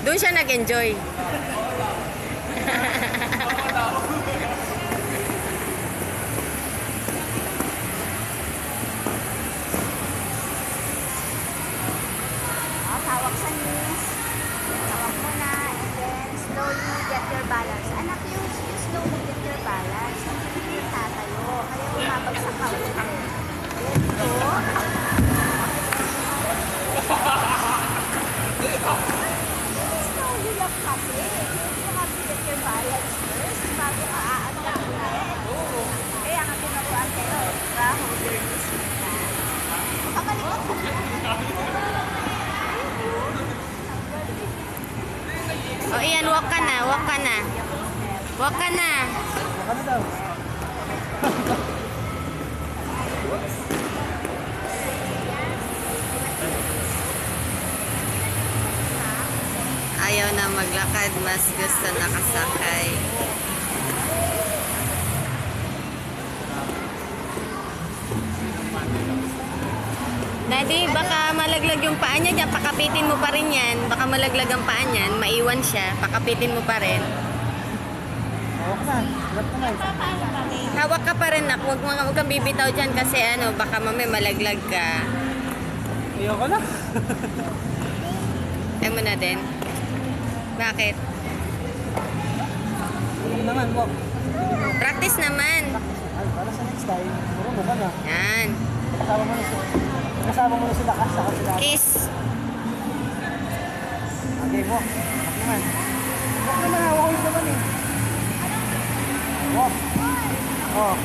Doon siya nag-enjoy. Hawak sa knees. Hawak mo na. And then, slowly get your balance. Anak, you slowly get your balance. Hindi yung tatayo. Kaya umabagsak ka ulit. Let's go. Slowly lang kasi. You have to get your balance first. Bago ka aangat na eh. Kaya nga tinuruan kayo. Hold your knees. Pakalikot ka na. O iyan, walk ka na, walk ka na. Walk ka na. Ano daw? Ayaw na maglakad, mas gusto nakasakay. Daddy, baka malaglag yung paa niya dyan. Pakapitin mo pa rin yan. Baka malaglag ang paa niyan. Maiwan siya. Pakapitin mo pa rin. Hawak na. Harap naman. Hawak ka pa rin, nak. Huwag kang bibitaw dyan kasi ano, baka mamaya malaglag ka. Ayoko na. Ayaw mo na din. Bakit? Hindi naman, walk. Practice naman. Ay, para sa next time. Puro mo ka na. Yan. Kasama mo na sila. Saka sila. Kiss. Okay, walk. Walk naman. Walk naman. Hawak ko yung naman eh. Walk. Oh.